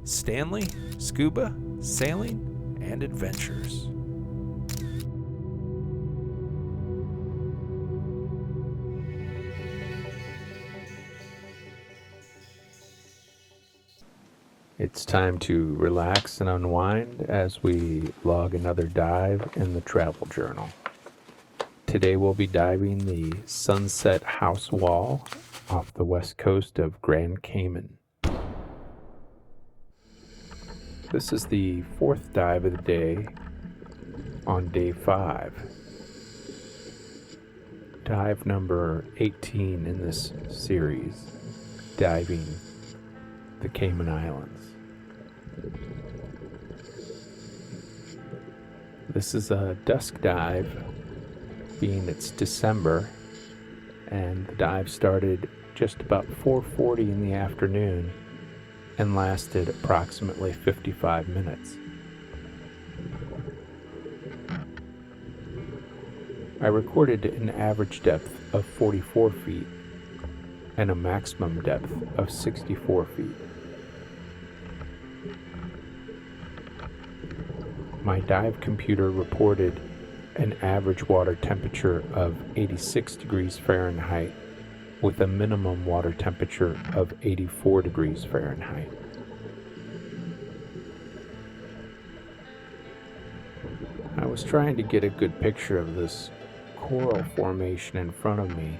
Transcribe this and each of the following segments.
Stanley, Scuba, Sailing, and Adventures. It's time to relax and unwind as we log another dive in the travel journal. Today we'll be diving the Sunset House Wall off the west coast of Grand Cayman. This is the fourth dive of the day on day 5. Dive number 18 in this series, diving the Cayman Islands. This is a dusk dive, being it's December, and the dive started just about 4:40 in the afternoon and lasted approximately 55 minutes. I recorded an average depth of 44 feet and a maximum depth of 64 feet. My dive computer reported an average water temperature of 86 degrees Fahrenheit with a minimum water temperature of 84 degrees Fahrenheit. I was trying to get a good picture of this coral formation in front of me,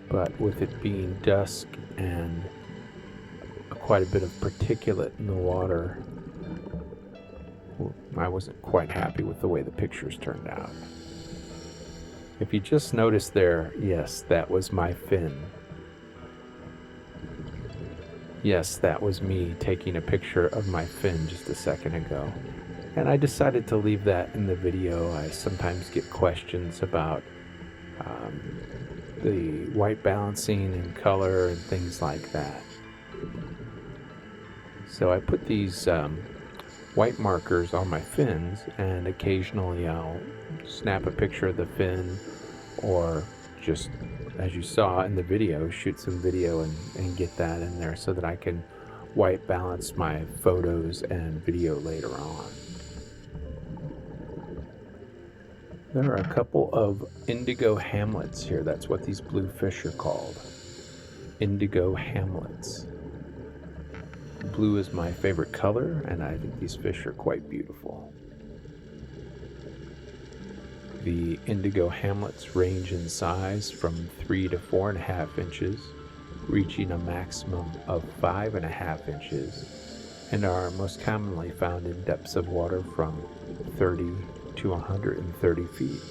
but with it being dusk and quite a bit of particulate in the water, I wasn't quite happy with the way the pictures turned out. If you just noticed there, yes, that was my fin. Yes, that was me taking a picture of my fin just a second ago. And I decided to leave that in the video. I sometimes get questions about the white balancing and color and things like that. So I put these white markers on my fins, and occasionally I'll snap a picture of the fin, or just, as you saw in the video, shoot some video and get that in there so that I can white balance my photos and video later on. There are a couple of indigo hamlets here. That's what these blue fish are called. Indigo hamlets. Blue is my favorite color, and I think these fish are quite beautiful. The indigo hamlets range in size from 3 to 4.5 inches, reaching a maximum of 5.5 inches, and are most commonly found in depths of water from 30 to 130 feet.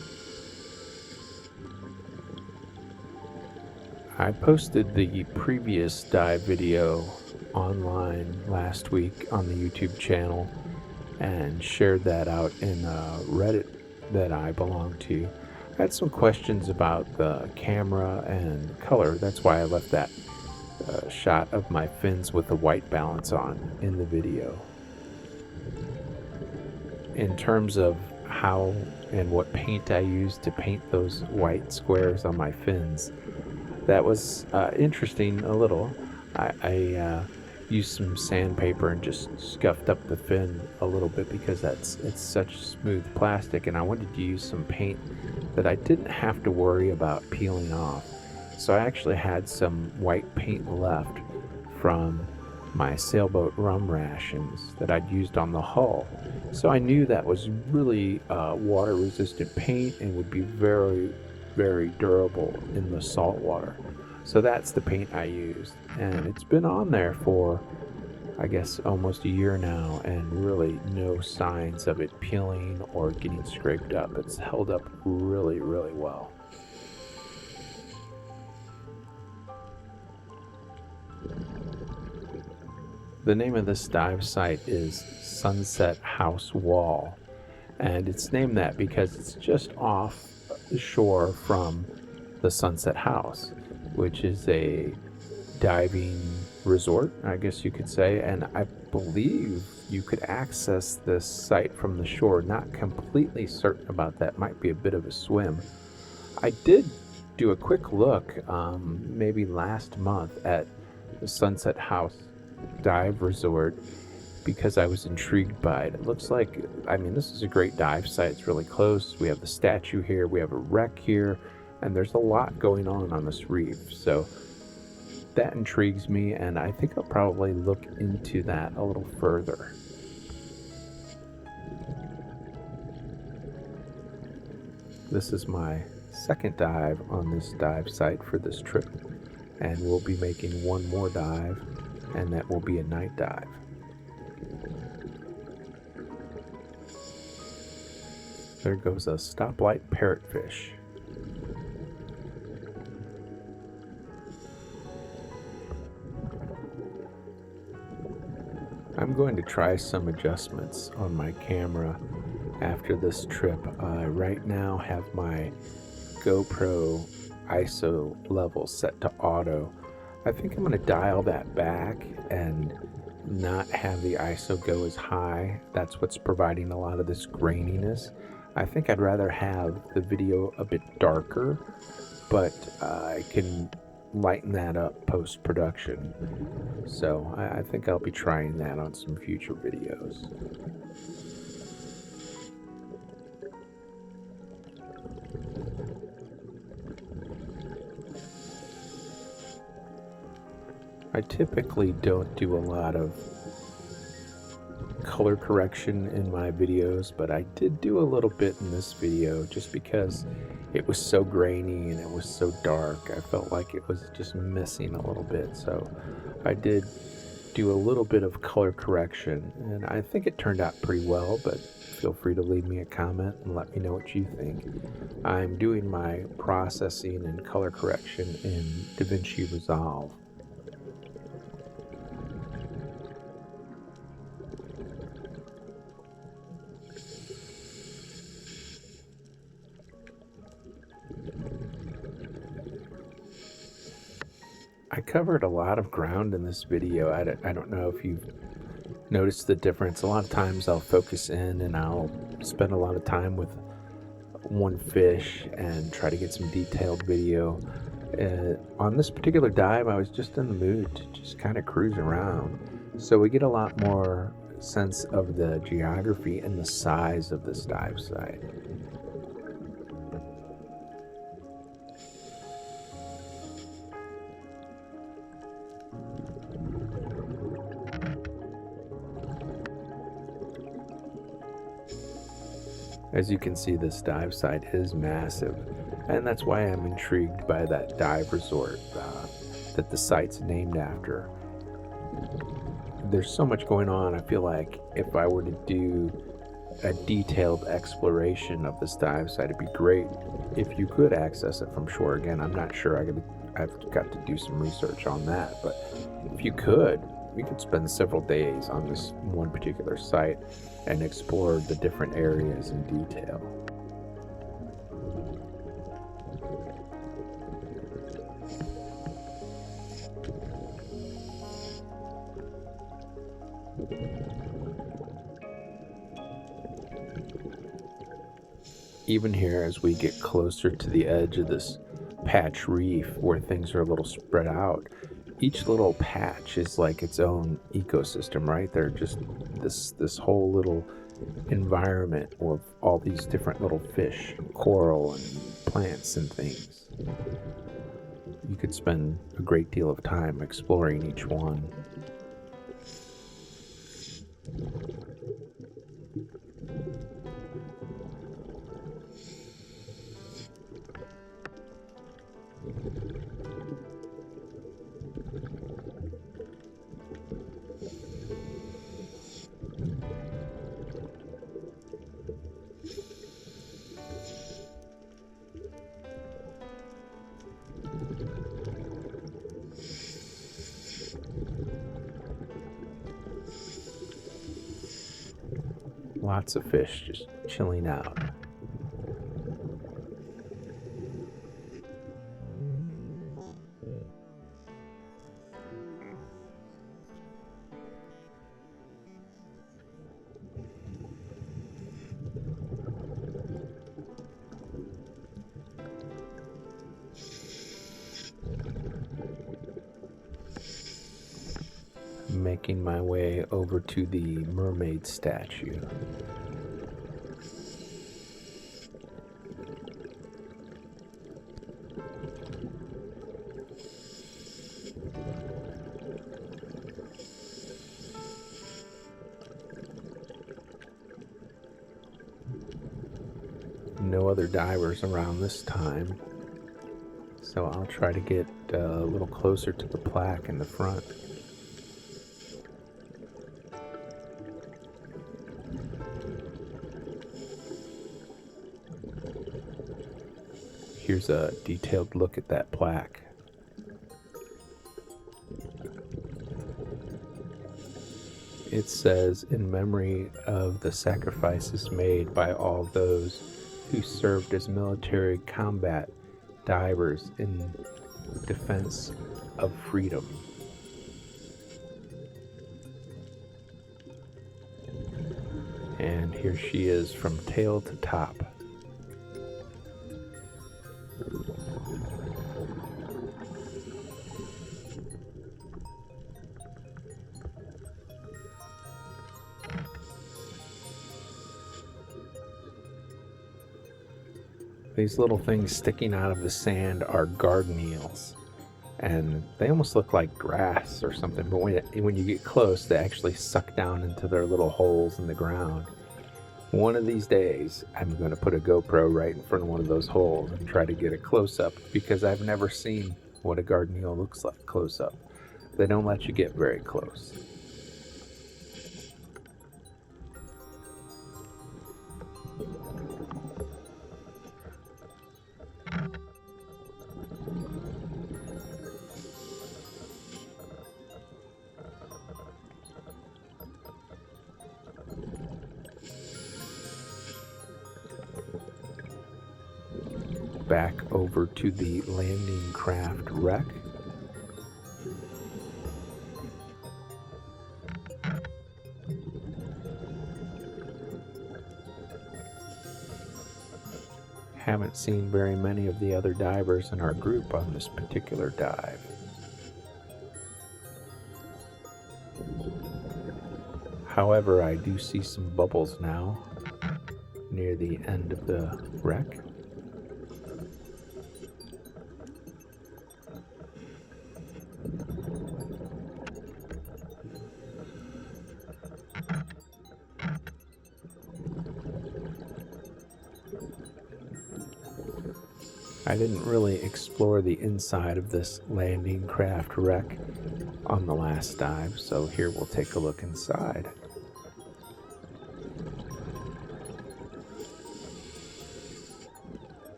I posted the previous dive video online last week on the YouTube channel and shared that out in Reddit that I belong to. I had some questions about the camera and color. That's why I left that shot of my fins with the white balance on in the video. In terms of how and what paint I used to paint those white squares on my fins, that was interesting a little. I used some sandpaper and just scuffed up the fin a little bit because it's such smooth plastic, and I wanted to use some paint that I didn't have to worry about peeling off. So I actually had some white paint left from my sailboat rum rations that I'd used on the hull. So I knew that was really water resistant paint and would be very, very durable in the salt water. So that's the paint I used, and it's been on there for, I guess, almost a year now, and really no signs of it peeling or getting scraped up. It's held up really, really well. The name of this dive site is Sunset House Wall, and it's named that because it's just off the shore from the Sunset House, which is a diving resort, I guess you could say, and I believe you could access this site from the shore. Not completely certain about that. Might be a bit of a swim. I did do a quick look maybe last month at the Sunset House Dive Resort, because I was intrigued by it. It looks like, I mean, this is a great dive site. It's really close. We have the statue here, we have a wreck here, and there's a lot going on this reef. So that intrigues me, and I think I'll probably look into that a little further. This is my second dive on this dive site for this trip, and we'll be making one more dive, and that will be a night dive. There goes a stoplight parrotfish. I'm going to try some adjustments on my camera after this trip. I right now have my GoPro ISO level set to auto. I think I'm going to dial that back and not have the ISO go as high. That's what's providing a lot of this graininess. I think I'd rather have the video a bit darker, but I can lighten that up post-production. So I think I'll be trying that on some future videos. I typically don't do a lot of color correction in my videos, but I did do a little bit in this video just because it was so grainy and it was so dark. I felt like it was just missing a little bit, so I did do a little bit of color correction, and I think it turned out pretty well, but feel free to leave me a comment and let me know what you think. I'm doing my processing and color correction in DaVinci Resolve. I covered a lot of ground in this video. I don't know if you've noticed the difference. A lot of times I'll focus in and I'll spend a lot of time with one fish and try to get some detailed video. On this particular dive, I was just in the mood to just kind of cruise around. So we get a lot more sense of the geography and the size of this dive site. As you can see, this dive site is massive, and that's why I'm intrigued by that dive resort that the site's named after. There's so much going on. I feel like if I were to do a detailed exploration of this dive site, it'd be great if you could access it from shore. Again, I'm not sure. I've got to do some research on that, but if you could, we could spend several days on this one particular site and explore the different areas in detail. Even here, as we get closer to the edge of this patch reef where things are a little spread out, each little patch is like its own ecosystem, right? They're just this whole little environment of all these different little fish, coral, and plants and things. You could spend a great deal of time exploring each one. Lots of fish just chilling out. making my way over to the mermaid statue. No other divers around this time, so I'll try to get a little closer to the plaque in the front. Here's a detailed look at that plaque. It says, "In memory of the sacrifices made by all those who served as military combat divers in defense of freedom." And here she is from tail to top. These little things sticking out of the sand are garden eels, and they almost look like grass or something, but when you get close, they actually suck down into their little holes in the ground. One of these days, I'm going to put a GoPro right in front of one of those holes and try to get a close-up, because I've never seen what a garden eel looks like close-up. They don't let you get very close. Back over to the landing craft wreck. Haven't seen very many of the other divers in our group on this particular dive. However, I do see some bubbles now near the end of the wreck. I didn't really explore the inside of this landing craft wreck on the last dive, so here we'll take a look inside.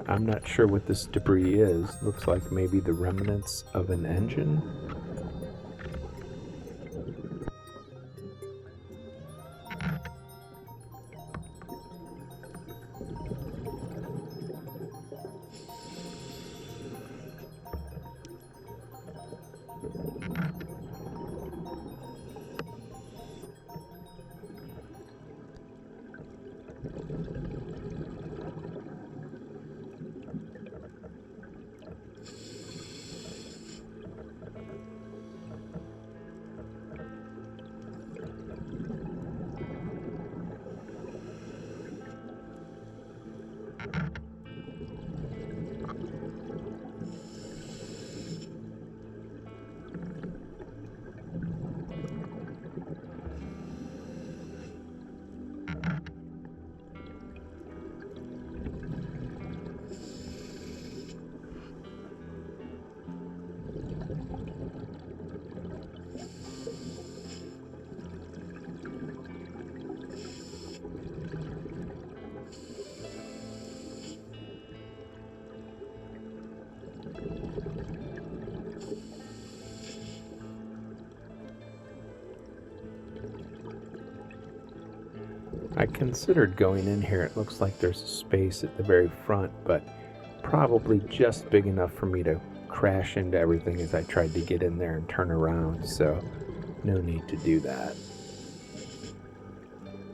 I'm not sure what this debris is. Looks like maybe the remnants of an engine. I considered going in here. It looks like there's a space at the very front, but probably just big enough for me to crash into everything as I tried to get in there and turn around. So no need to do that.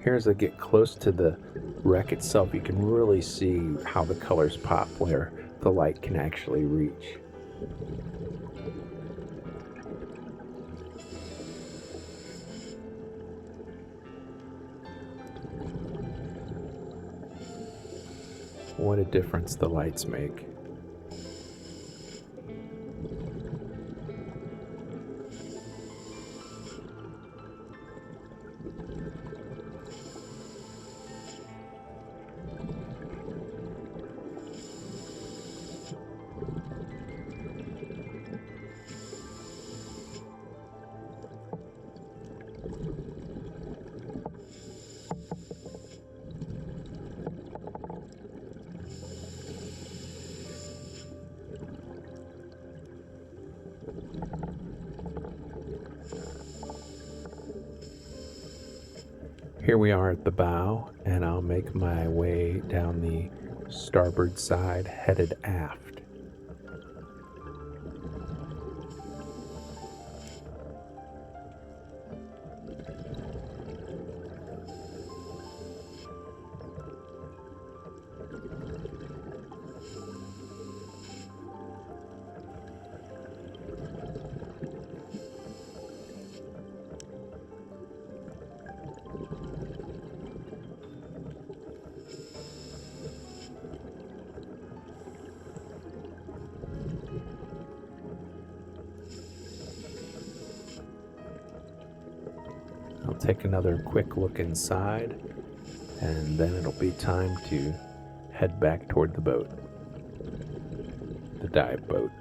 Here, as I get close to the wreck itself, you can really see how the colors pop where the light can actually reach. What a difference the lights make. Here we are at the bow, and I'll make my way down the starboard side, headed aft. I'll take another quick look inside, and then it'll be time to head back toward the boat, the dive boat.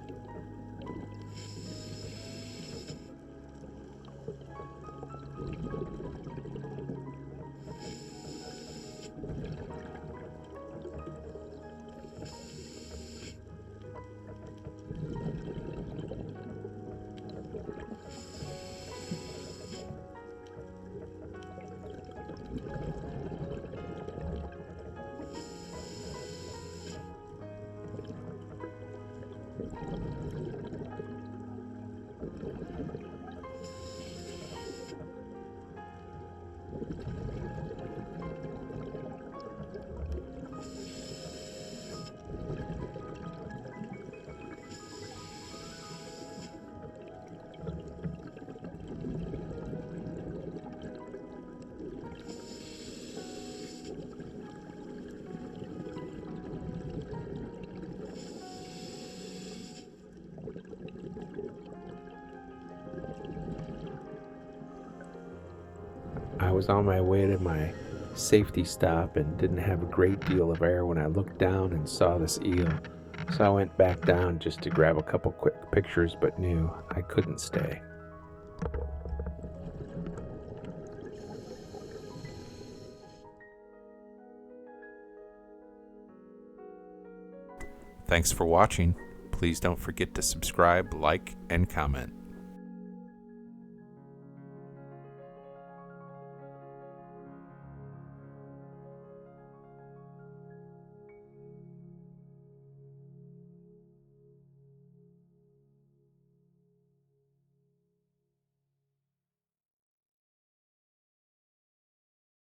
I was on my way to my safety stop and didn't have a great deal of air when I looked down and saw this eel. So I went back down just to grab a couple quick pictures, but knew I couldn't stay. Thanks for watching. Please don't forget to subscribe, like, and comment.